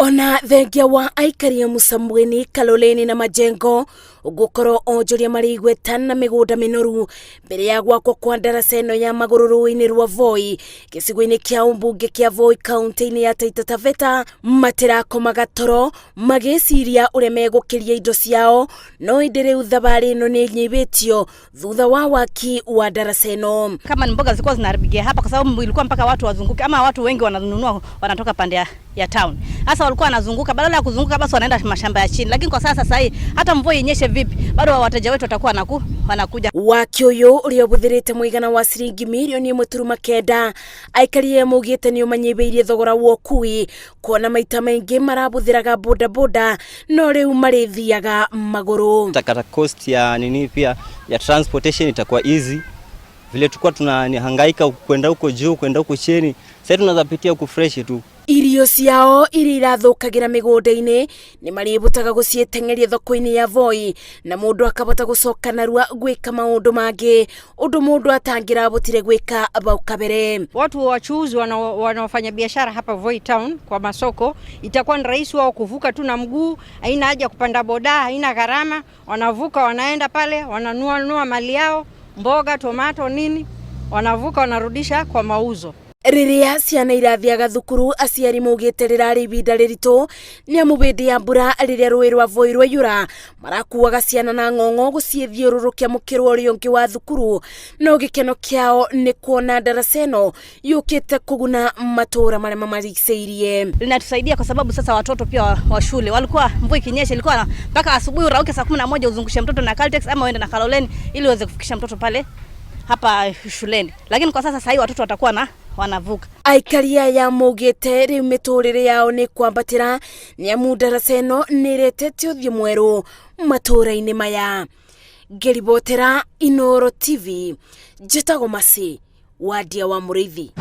Ona thengia wa aikari a Musambweni, Kaloleni na Majengo gukoro onjoria marigweta na migunda minoru mbere ya gwakwo kwa ndaraca ino ya maguru-ini rwa Voi gicigo-ini kia umbunge kia Voi kaunti-ini ya Taita Taveta matirakomaga toro magiciria uria megukiria indo ciao no indi riu thabari ino ni nyibitio thutha wa waki wa ndaraca ino. Kama ni mboga zilikuwa zinaharibikia hapa kwa sababu ilikuwa mpaka watu wazunguke, ama watu wengi wananunua wanatoka pande ya town. Sasa walikuwa wanazunguka, badala ya kuzunguka basi wanaenda mashamba ya chini. Lakini kwa sasa hii hata mvua inyeshe vipi bado wateja wetu watakuwa wanakuja. Waki uyu uria buthirite muigana wa ciringi milioni 1.9 aikari mugite ni umanyibeirie thogora wa ukui kuona maita maingi marabuthiraga boda no riu marithiaga maguru. Takata cost ya nini pia ya transportation itakuwa easy. Vile tulikuwa tunahangaika kwenda huko juu kwenda huko chini, sasa tunaweza pitia huko fresh tu. Irio ciao iri irathukagira migunda-ini ni maributaga gucietengeria thoko-ini ya Voi na mundu akabota gucoka narua gwika maundu mangi undu mundu atangirabotire gwika bau kabere. Watu wachuuzi wanaofanya biashara hapa Voi town kwa masoko itakuwa ni rahisi wao kuvuka tu na mguu, haina haja kupanda boda, haina gharama, wanavuka wanaenda pale wananunua mali yao, mboga, tomato nini, wanavuka wanarudisha kwa mauzo. Riria ciana irathiaga thukuru aciari mugite rirari ibinda riritu ni amubindi ya mbura riria rui rwa Voi rwaiyura marakuaga ciana na ng'ong'o guciithiururukia mukiro uria ungi wa thukuru no gikeno kiao ni kuona ndaraca ino yukite kuguna matura maria marigiceirie. Linatusaidia kwa sababu sasa watoto pia wa shule walikuwa mvua ikinyesha ilikuwa mpaka asubuhi urauke saa 11 uzungushe mtoto na Caltex ama uende na Kaloleni ili uweze kufikisha mtoto pale hapa shuleni. Lakini kwa sasa hii watoto watakuwa wanavuka. Aikari ya mugite riu miturire yao ni kwambatira ni amu ndaraca ino ni retete uthio mweru matura-ini maya. Ngeribotera Inoro TV, Jetago Masi, Wadia wa Muriithi.